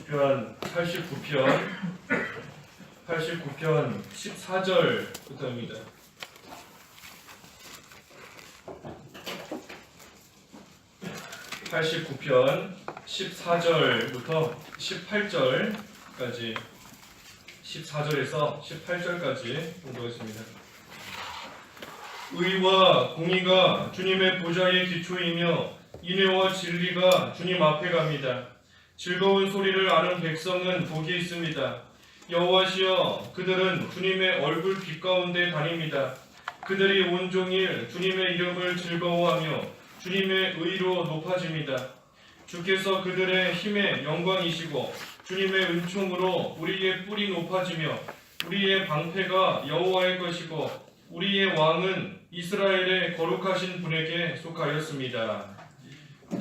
시편 89편 14절부터입니다. 89편 14절부터 18절까지 14절에서 18절까지 공부하겠습니다. 의와 공의가 주님의 보좌의 기초이며 인애와 진리가 주님 앞에 갑니다. 즐거운 소리를 아는 백성은 복이 있습니다. 여호와시여, 그들은 주님의 얼굴 빛 가운데 다닙니다. 그들이 온종일 주님의 이름을 즐거워하며 주님의 의로 높아집니다. 주께서 그들의 힘의 영광이시고 주님의 은총으로 우리의 뿔이 높아지며 우리의 방패가 여호와의 것이고 우리의 왕은 이스라엘의 거룩하신 분에게 속하였습니다.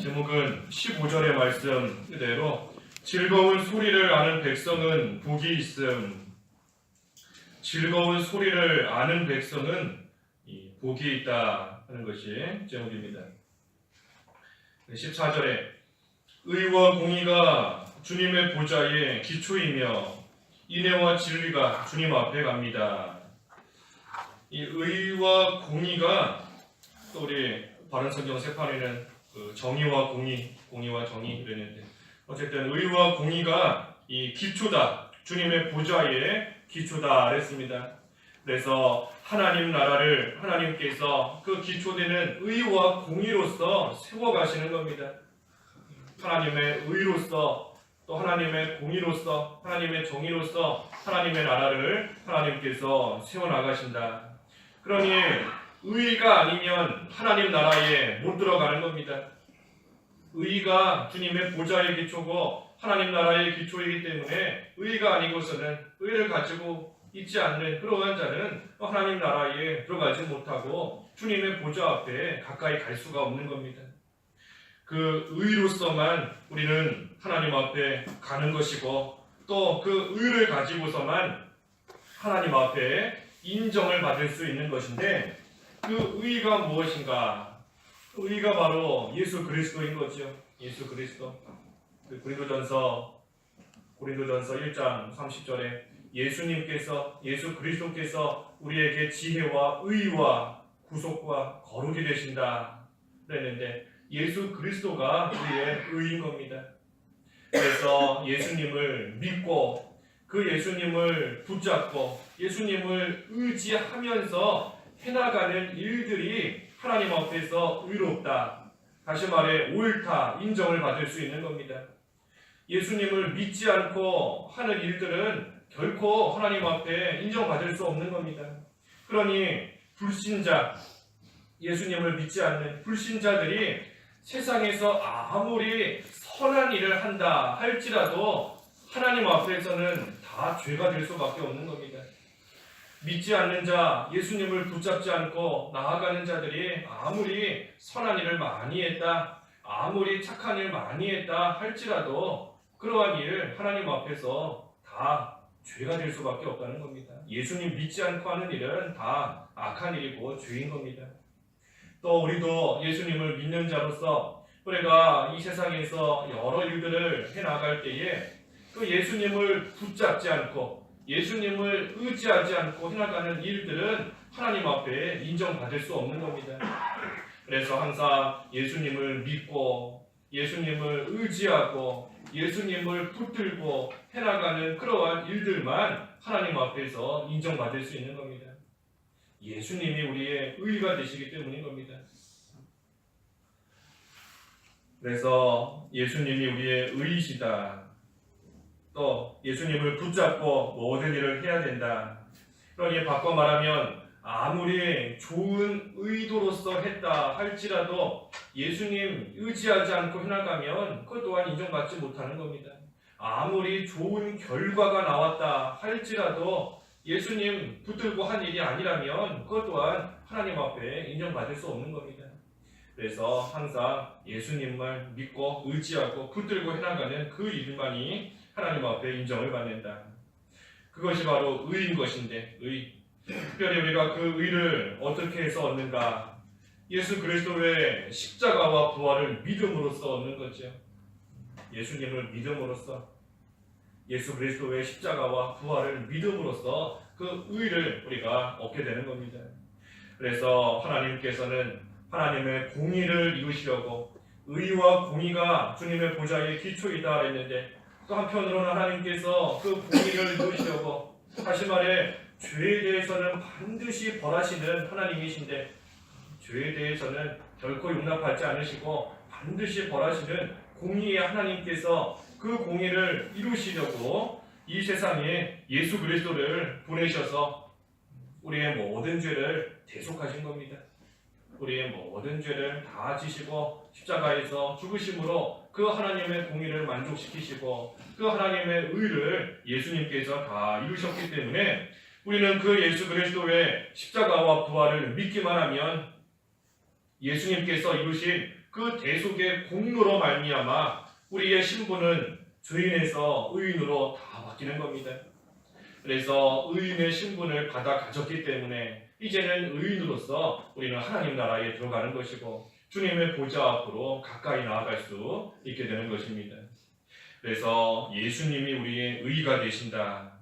제목은 15절의 말씀 그대로 즐거운 소리를 아는 백성은 복이 있음. 즐거운 소리를 아는 백성은 복이 있다 하는 것이 제목입니다. 14절에 의와 공의가 주님의 보좌의 기초이며 인애와 진리가 주님 앞에 갑니다. 이 의와 공의가 또 우리 바른성경 세판에는 정의와 공의, 공의와 정의 이랬는데 어쨌든 의와 공의가 이 기초다. 주님의 보좌의 기초다 그랬습니다. 그래서 하나님 나라를 하나님께서 그 기초되는 의와 공의로서 세워가시는 겁니다. 하나님의 의로서 또 하나님의 공의로서 하나님의 정의로서 하나님의 나라를 하나님께서 세워나가신다. 그러니 의가 아니면 하나님 나라에 못 들어가는 겁니다. 의가 주님의 보좌의 기초고 하나님 나라의 기초이기 때문에 의가 아니고서는 의를 가지고 있지 않는 그러한 자는 하나님 나라에 들어가지 못하고 주님의 보좌 앞에 가까이 갈 수가 없는 겁니다. 그 의로서만 우리는 하나님 앞에 가는 것이고 또 그 의를 가지고서만 하나님 앞에 인정을 받을 수 있는 것인데 그 의가 무엇인가? 의가 바로 예수 그리스도인 거죠. 예수 그리스도. 고린도전서 1장 30절에 예수 그리스도께서 우리에게 지혜와 의와 구속과 거룩이 되신다 그랬는데 예수 그리스도가 우리의 의인 겁니다. 그래서 예수님을 믿고 그 예수님을 붙잡고 예수님을 의지하면서 해나가는 일들이 하나님 앞에서 의롭다. 다시 말해 옳다. 인정을 받을 수 있는 겁니다. 예수님을 믿지 않고 하는 일들은 결코 하나님 앞에 인정받을 수 없는 겁니다. 그러니 불신자, 예수님을 믿지 않는 불신자들이 세상에서 아무리 선한 일을 한다 할지라도 하나님 앞에서는 다 죄가 될 수밖에 없는 겁니다. 믿지 않는 자, 예수님을 붙잡지 않고 나아가는 자들이 아무리 선한 일을 많이 했다, 아무리 착한 일 많이 했다 할지라도 그러한 일 하나님 앞에서 다 죄가 될 수밖에 없다는 겁니다. 예수님 믿지 않고 하는 일은 다 악한 일이고 죄인 겁니다. 또 우리도 예수님을 믿는 자로서 우리가 이 세상에서 여러 일들을 해나갈 때에 그 예수님을 붙잡지 않고 예수님을 의지하지 않고 해나가는 일들은 하나님 앞에 인정받을 수 없는 겁니다. 그래서 항상 예수님을 믿고 예수님을 의지하고 예수님을 붙들고 해나가는 그러한 일들만 하나님 앞에서 인정받을 수 있는 겁니다. 예수님이 우리의 의가 되시기 때문인 겁니다. 그래서 예수님이 우리의 의이시다. 또 예수님을 붙잡고 모든 일을 해야 된다. 그러니 바꿔 말하면 아무리 좋은 의도로서 했다 할지라도 예수님 의지하지 않고 해나가면 그것 또한 인정받지 못하는 겁니다. 아무리 좋은 결과가 나왔다 할지라도 예수님 붙들고 한 일이 아니라면 그것 또한 하나님 앞에 인정받을 수 없는 겁니다. 그래서 항상 예수님을 믿고 의지하고 붙들고 해나가는 그 일만이 하나님 앞에 인정을 받는다. 그것이 바로 의인 것인데 의. 특별히 우리가 그 의를 어떻게 해서 얻는가? 예수 그리스도의 십자가와 부활을 믿음으로써 얻는 거죠. 예수님을 믿음으로써 예수 그리스도의 십자가와 부활을 믿음으로써 그 의를 우리가 얻게 되는 겁니다. 그래서 하나님께서는 하나님의 공의를 이루시려고 의와 공의가 주님의 보좌의 기초이다 했는데, 또 한편으로는 하나님께서 그 공의를 이루시려고, 다시 말해 죄에 대해서는 반드시 벌하시는 하나님이신데, 죄에 대해서는 결코 용납하지 않으시고 반드시 벌하시는 공의의 하나님께서 그 공의를 이루시려고 이 세상에 예수 그리스도를 보내셔서 우리의 모든 죄를 대속하신 겁니다. 우리의 모든 죄를 다 지시고 십자가에서 죽으심으로 그 하나님의 공의를 만족시키시고 그 하나님의 의를 예수님께서 다 이루셨기 때문에 우리는 그 예수 그리스도의 십자가와 부활을 믿기만 하면 예수님께서 이루신 그 대속의 공로로 말미암아 우리의 신분은 죄인에서 의인으로 다 바뀌는 겁니다. 그래서 의인의 신분을 받아 가졌기 때문에 이제는 의인으로서 우리는 하나님 나라에 들어가는 것이고 주님의 보좌 앞으로 가까이 나아갈 수 있게 되는 것입니다. 그래서 예수님이 우리의 의가 되신다.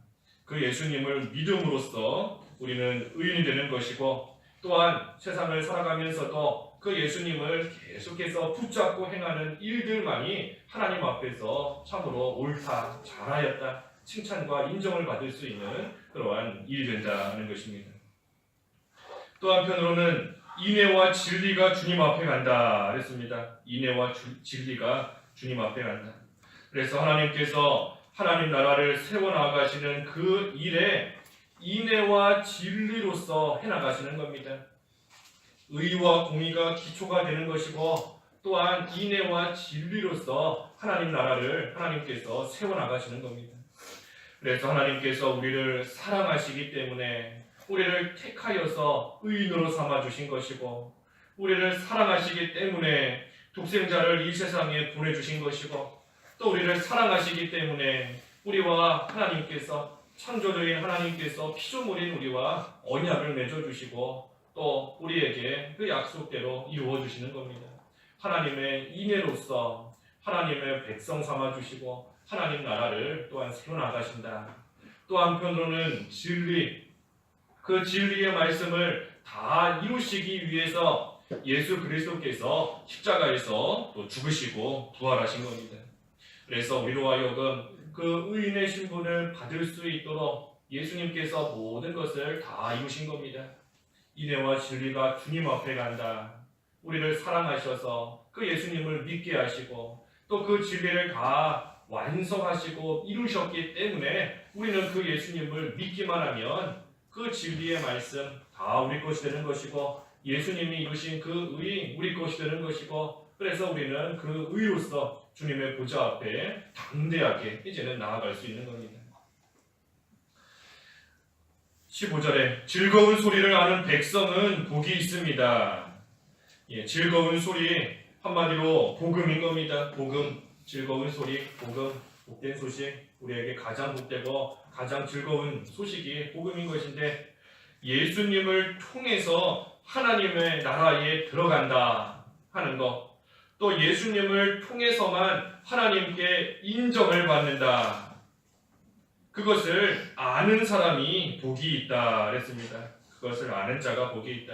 그 예수님을 믿음으로써 우리는 의인이 되는 것이고, 또한 세상을 살아가면서도 그 예수님을 계속해서 붙잡고 행하는 일들만이 하나님 앞에서 참으로 옳다, 잘하였다, 칭찬과 인정을 받을 수 있는 그러한 일이 된다는 것입니다. 또 한편으로는 인애와 진리가 주님 앞에 간다 그랬습니다. 인애와 진리가 주님 앞에 간다. 그래서 하나님께서 하나님 나라를 세워나가시는 그 일에 인애와 진리로서 해나가시는 겁니다. 의와 공의가 기초가 되는 것이고, 또한 인애와 진리로서 하나님 나라를 하나님께서 세워나가시는 겁니다. 그래서 하나님께서 우리를 사랑하시기 때문에 우리를 택하여서 의인으로 삼아주신 것이고, 우리를 사랑하시기 때문에 독생자를 이 세상에 보내주신 것이고, 또 우리를 사랑하시기 때문에 우리와 하나님께서, 창조주인 하나님께서 피조물인 우리와 언약을 맺어주시고 또 우리에게 그 약속대로 이루어주시는 겁니다. 하나님의 인애로서 하나님의 백성 삼아주시고 하나님 나라를 또한 세워나가신다. 또 한편으로는 진리, 그 진리의 말씀을 다 이루시기 위해서 예수 그리스도께서 십자가에서 또 죽으시고 부활하신 겁니다. 그래서 우리로 하여금 그 의인의 신분을 받을 수 있도록 예수님께서 모든 것을 다 이루신 겁니다. 인애와 진리가 주님 앞에 간다. 우리를 사랑하셔서 그 예수님을 믿게 하시고 또 그 진리를 다 완성하시고 이루셨기 때문에 우리는 그 예수님을 믿기만 하면 그 진리의 말씀 다 우리 것이 되는 것이고, 예수님이 이루신 그 의 우리 것이 되는 것이고, 그래서 우리는 그 의로서 주님의 보좌 앞에 담대하게 이제는 나아갈 수 있는 겁니다. 15절에 즐거운 소리를 하는 백성은 복이 있습니다. 즐거운 소리, 한마디로 복음인 겁니다. 복음, 즐거운 소리, 복음, 복된 소식, 우리에게 가장 복되고 가장 즐거운 소식이 복음인 것인데, 예수님을 통해서 하나님의 나라에 들어간다 하는 것, 또 예수님을 통해서만 하나님께 인정을 받는다, 그것을 아는 사람이 복이 있다 그랬습니다. 그것을 아는 자가 복이 있다.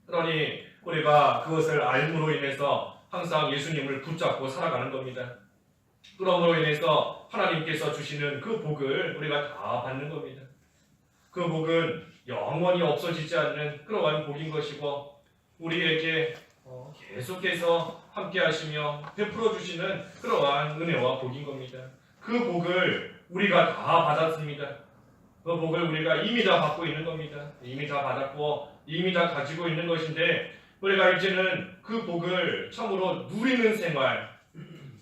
그러니 우리가 그것을 알므로 인해서 항상 예수님을 붙잡고 살아가는 겁니다. 그러므로 인해서 하나님께서 주시는 그 복을 우리가 다 받는 겁니다. 그 복은 영원히 없어지지 않는 그러한 복인 것이고, 우리에게 계속해서 함께 하시며 베풀어 주시는 그러한 은혜와 복인 겁니다. 그 복을 우리가 다 받았습니다. 그 복을 우리가 이미 다 받고 있는 겁니다. 이미 다 받았고 이미 다 가지고 있는 것인데, 우리가 이제는 그 복을 참으로 누리는 생활,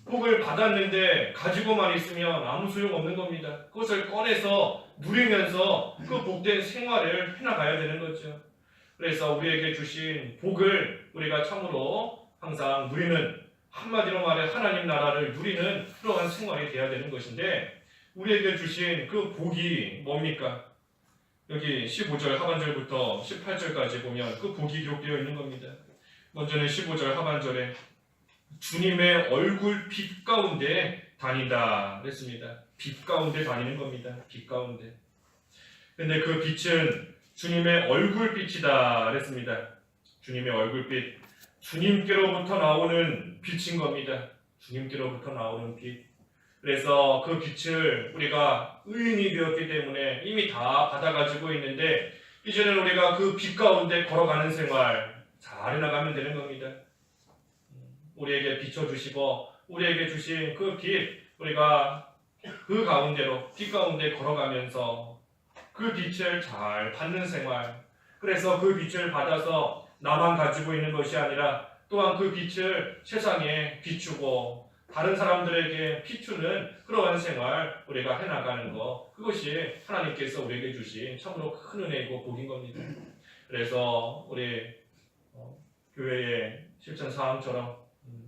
복을 받았는데 가지고만 있으면 아무 소용없는 겁니다. 그것을 꺼내서 누리면서 그 복된 생활을 해나가야 되는 거죠. 그래서 우리에게 주신 복을 우리가 참으로 항상 누리는, 한마디로 말해 하나님 나라를 누리는 그러한 생활이 되어야 되는 것인데, 우리에게 주신 그 복이 뭡니까? 여기 15절 하반절부터 18절까지 보면 그 복이 기록되어 있는 겁니다. 먼저는 15절 하반절에 주님의 얼굴 빛 가운데 다닌다 그랬습니다. 빛 가운데 다니는 겁니다. 빛 가운데. 근데 그 빛은 주님의 얼굴빛이다 그랬습니다. 주님의 얼굴빛, 주님께로부터 나오는 빛인 겁니다. 주님께로부터 나오는 빛. 그래서 그 빛을 우리가 의인이 되었기 때문에 이미 다 받아가지고 있는데 이제는 우리가 그 빛 가운데 걸어가는 생활 잘 해나가면 되는 겁니다. 우리에게 비춰주시고 우리에게 주신 그 빛, 우리가 그 가운데로 빛 가운데 걸어가면서 그 빛을 잘 받는 생활. 그래서 그 빛을 받아서 나만 가지고 있는 것이 아니라 또한 그 빛을 세상에 비추고 다른 사람들에게 비추는 그러한 생활 우리가 해나가는 것, 그것이 하나님께서 우리에게 주신 참으로 큰 은혜이고 복인 겁니다. 그래서 우리 교회의 실천 사항처럼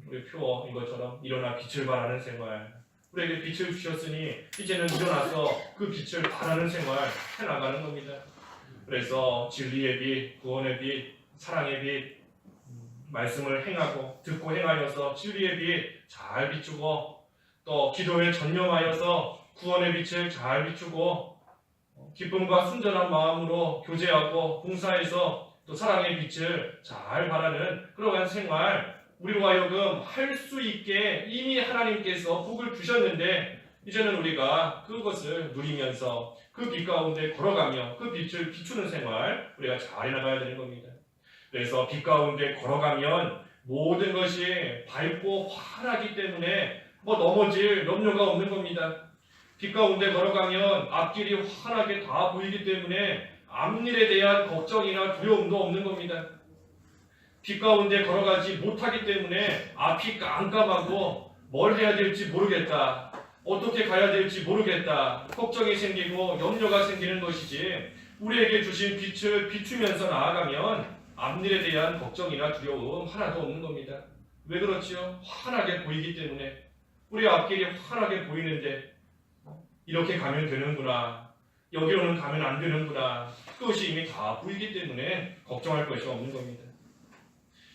우리 표어 이것처럼 일어나 빛을 발하는 생활, 우리에게 빛을 주셨으니 이제는 일어나서 그 빛을 발하는 생활 해나가는 겁니다. 그래서 진리의 빛, 구원의 빛, 사랑의 빛, 말씀을 행하고 듣고 행하여서 진리의 빛 잘 비추고 또 기도에 전념하여서 구원의 빛을 잘 비추고 기쁨과 순전한 마음으로 교제하고 봉사해서 또 사랑의 빛을 잘 발하는 그러한 생활 우리로 하여금 할 수 있게 이미 하나님께서 복을 주셨는데 이제는 우리가 그것을 누리면서 그 빛 가운데 걸어가며 그 빛을 비추는 생활 우리가 잘 해나가야 되는 겁니다. 그래서 빛 가운데 걸어가면 모든 것이 밝고 환하기 때문에 넘어질 염려가 없는 겁니다. 빛 가운데 걸어가면 앞길이 환하게 다 보이기 때문에 앞일에 대한 걱정이나 두려움도 없는 겁니다. 빛 가운데 걸어가지 못하기 때문에 앞이 깜깜하고 뭘 해야 될지 모르겠다, 어떻게 가야 될지 모르겠다, 걱정이 생기고 염려가 생기는 것이지, 우리에게 주신 빛을 비추면서 나아가면 앞일에 대한 걱정이나 두려움 하나도 없는 겁니다. 왜 그렇지요? 환하게 보이기 때문에. 우리 앞길이 환하게 보이는데 이렇게 가면 되는구나, 여기로는 가면 안 되는구나, 그것이 이미 다 보이기 때문에 걱정할 것이 없는 겁니다.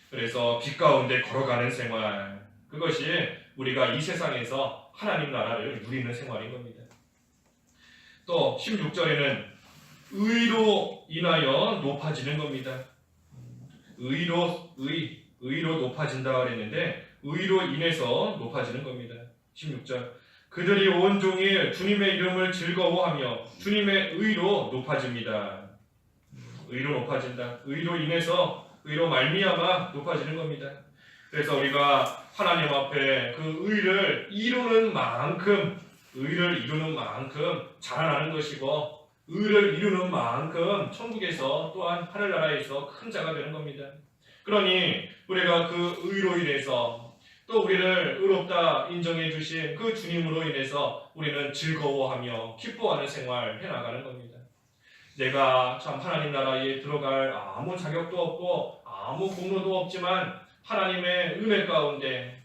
그래서 빛 가운데 걸어가는 생활, 그것이 우리가 이 세상에서 하나님 나라를 누리는 생활인 겁니다. 또 16절에는 의로 인하여 높아지는 겁니다. 의로 높아진다 그랬는데 의로 인해서 높아지는 겁니다. 16절, 그들이 온종일 주님의 이름을 즐거워하며 주님의 의로 높아집니다. 의로 높아진다. 의로 인해서, 의로 말미암아 높아지는 겁니다. 그래서 우리가 하나님 앞에 그 의를 이루는 만큼, 의를 이루는 만큼 자라나는 것이고, 의를 이루는 만큼 천국에서 또한 하늘나라에서 큰 자가 되는 겁니다. 그러니 우리가 그 의로 인해서 또 우리를 의롭다 인정해 주신 그 주님으로 인해서 우리는 즐거워하며 기뻐하는 생활 해나가는 겁니다. 내가 참 하나님 나라에 들어갈 아무 자격도 없고 아무 공로도 없지만 하나님의 은혜 가운데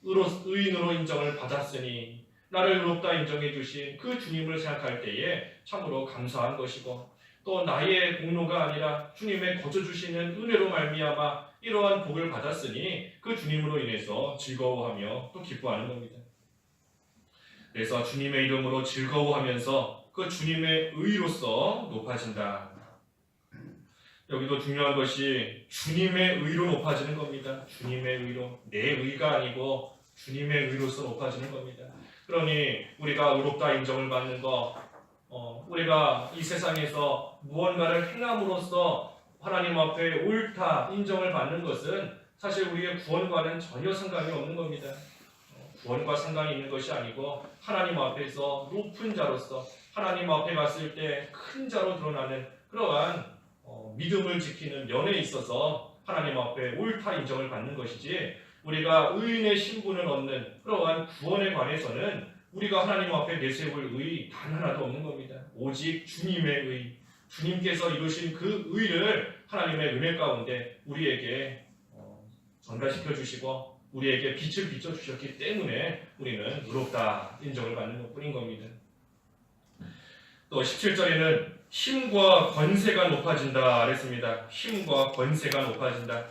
의인으로 인정을 받았으니 나를 의롭다 인정해 주신 그 주님을 생각할 때에 참으로 감사한 것이고, 또 나의 공로가 아니라 주님의 거저 주시는 은혜로 말미암아 이러한 복을 받았으니 그 주님으로 인해서 즐거워하며 또 기뻐하는 겁니다. 그래서 주님의 이름으로 즐거워하면서 그 주님의 의로서 높아진다. 여기도 중요한 것이 주님의 의로 높아지는 겁니다. 주님의 의로, 내 의가 아니고 주님의 의로서 높아지는 겁니다. 그러니 우리가 의롭다 인정을 받는 것, 우리가 이 세상에서 무언가를 행함으로써 하나님 앞에 옳다 인정을 받는 것은 사실 우리의 구원과는 전혀 상관이 없는 겁니다. 구원과 상관이 있는 것이 아니고 하나님 앞에서 높은 자로서 하나님 앞에 갔을 때 큰 자로 드러나는 그러한 믿음을 지키는 면에 있어서 하나님 앞에 옳다 인정을 받는 것이지, 우리가 의인의 신분을 얻는 그러한 구원에 관해서는 우리가 하나님 앞에 내세울 의 단 하나도 없는 겁니다. 오직 주님의 의, 주님께서 이루신 그 의를 하나님의 은혜 가운데 우리에게 전달시켜 주시고 우리에게 빛을 비춰주셨기 때문에 우리는 의롭다 인정을 받는 것뿐인 겁니다. 또 17절에는 힘과 권세가 높아진다 그랬습니다. 힘과 권세가 높아진다.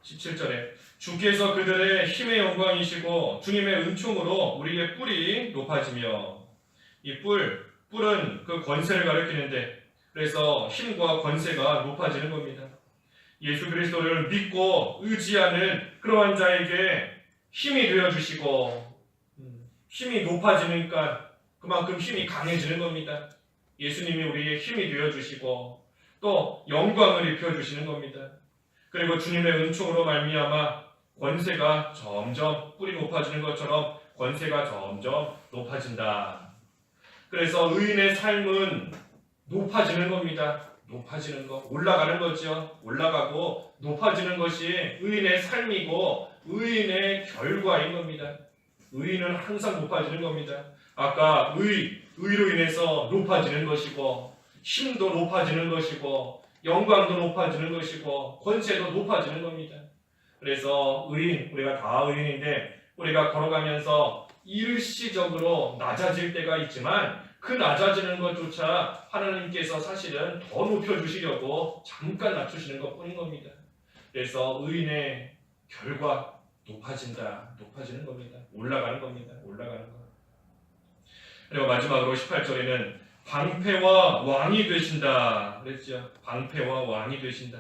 17절에 주께서 그들의 힘의 영광이시고 주님의 은총으로 우리의 뿔이 높아지며, 이 뿔은 그 권세를 가리키는데, 그래서 힘과 권세가 높아지는 겁니다. 예수 그리스도를 믿고 의지하는 그러한 자에게 힘이 되어주시고, 힘이 높아지니까 그만큼 힘이 강해지는 겁니다. 예수님이 우리의 힘이 되어주시고 또 영광을 입혀주시는 겁니다. 그리고 주님의 은총으로 말미암아 권세가 점점, 뿔이 높아지는 것처럼 권세가 점점 높아진다. 그래서 의인의 삶은 높아지는 겁니다. 높아지는 거, 올라가는 거죠. 올라가고 높아지는 것이 의인의 삶이고 의인의 결과인 겁니다. 의인은 항상 높아지는 겁니다. 아까 의로 인해서 높아지는 것이고, 힘도 높아지는 것이고, 영광도 높아지는 것이고, 권세도 높아지는 겁니다. 그래서 우리가 다 의인인데, 우리가 걸어가면서 일시적으로 낮아질 때가 있지만 그 낮아지는 것조차 하나님께서 사실은 더 높여주시려고 잠깐 낮추시는 것뿐인 겁니다. 그래서 의인의 결과 높아지는 겁니다. 올라가는 겁니다. 올라가는 것. 그리고 마지막으로 18절에는 방패와 왕이 되신다 그랬죠. 방패와 왕이 되신다.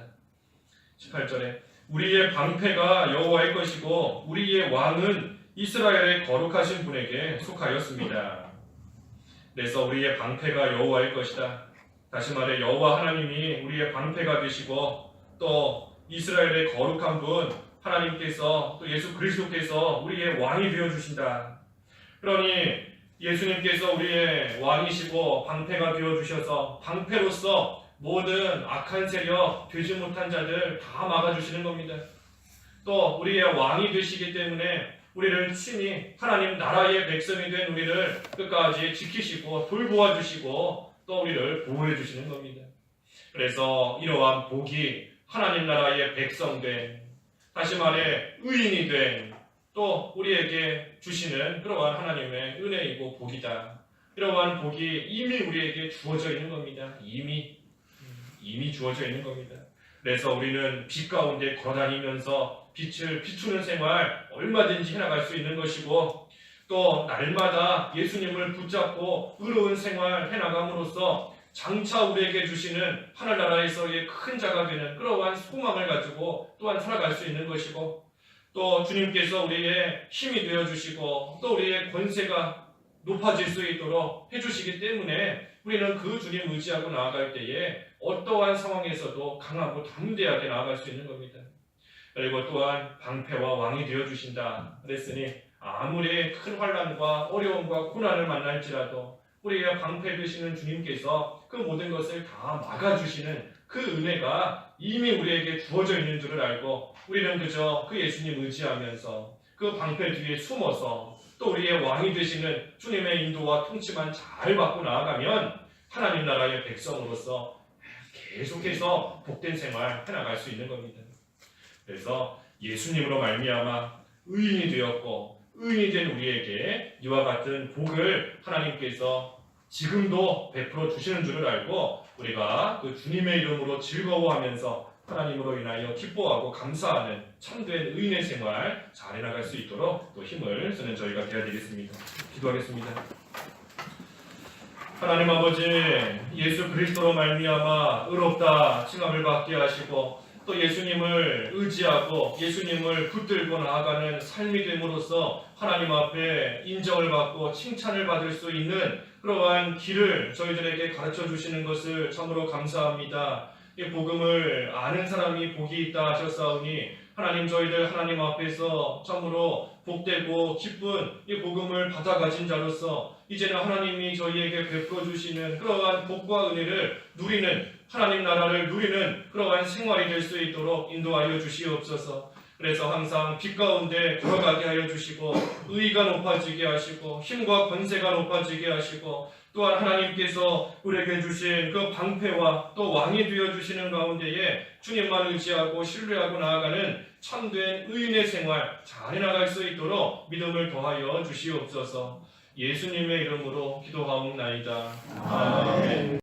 18절에 우리의 방패가 여호와의 것이고 우리의 왕은 이스라엘의 거룩하신 분에게 속하였습니다. 그래서 우리의 방패가 여호와의 것이다. 다시 말해 여호와 하나님이 우리의 방패가 되시고 또 이스라엘의 거룩한 분 하나님께서 또 예수 그리스도께서 우리의 왕이 되어주신다. 그러니 예수님께서 우리의 왕이시고 방패가 되어주셔서 방패로서 모든 악한 세력, 되지 못한 자들 다 막아주시는 겁니다. 또 우리의 왕이 되시기 때문에 우리를 친히 하나님 나라의 백성이 된 우리를 끝까지 지키시고 돌보아 주시고 또 우리를 보호해 주시는 겁니다. 그래서 이러한 복이 하나님 나라의 백성된, 다시 말해 의인이 된 또 우리에게 주시는 그러한 하나님의 은혜이고 복이다. 이러한 복이 이미 우리에게 주어져 있는 겁니다. 이미 주어져 있는 겁니다. 그래서 우리는 빛 가운데 걸어다니면서 빛을 비추는 생활 얼마든지 해나갈 수 있는 것이고 또 날마다 예수님을 붙잡고 의로운 생활 해나감으로써 장차 우리에게 주시는 하늘나라에서의 큰 자가 되는 그러한 소망을 가지고 또한 살아갈 수 있는 것이고 또 주님께서 우리의 힘이 되어주시고 또 우리의 권세가 높아질 수 있도록 해주시기 때문에 우리는 그 주님 의지하고 나아갈 때에 어떠한 상황에서도 강하고 담대하게 나아갈 수 있는 겁니다. 그리고 또한 방패와 왕이 되어주신다 그랬으니 아무리 큰 환난과 어려움과 고난을 만날지라도 우리의 방패 되시는 주님께서 그 모든 것을 다 막아주시는 그 은혜가 이미 우리에게 주어져 있는 줄을 알고 우리는 그저 그 예수님 의지하면서 그 방패 뒤에 숨어서 또 우리의 왕이 되시는 주님의 인도와 통치만 잘 받고 나아가면 하나님 나라의 백성으로서 계속해서 복된 생활 해나갈 수 있는 겁니다. 그래서 예수님으로 말미암아 의인이 되었고 의인이 된 우리에게 이와 같은 복을 하나님께서 지금도 베풀어 주시는 줄을 알고 우리가 그 주님의 이름으로 즐거워하면서 하나님으로 인하여 기뻐하고 감사하는 참된 의인의 생활 잘 해나갈 수 있도록 또 힘을 쓰는 저희가 되어야 되겠습니다. 기도하겠습니다. 하나님 아버지, 예수 그리스도로 말미암아 의롭다 칭함을 받게 하시고 또 예수님을 의지하고 예수님을 붙들고 나아가는 삶이 됨으로써 하나님 앞에 인정을 받고 칭찬을 받을 수 있는 그러한 길을 저희들에게 가르쳐 주시는 것을 참으로 감사합니다. 이 복음을 아는 사람이 복이 있다 하셨사오니 하나님 저희들 하나님 앞에서 참으로 복되고 기쁜 이 복음을 받아 가진 자로서 이제는 하나님이 저희에게 베풀어 주시는 그러한 복과 은혜를 누리는 하나님 나라를 누리는 그러한 생활이 될 수 있도록 인도하여 주시옵소서. 그래서 항상 빛 가운데 걸어가게 하여 주시고 의의가 높아지게 하시고 힘과 권세가 높아지게 하시고 또한 하나님께서 우리에게 주신 그 방패와 또 왕이 되어 주시는 가운데에 주님만 의지하고 신뢰하고 나아가는 참된 의인의 생활 잘 해나갈 수 있도록 믿음을 더하여 주시옵소서. 예수님의 이름으로 기도하옵나이다. 아멘.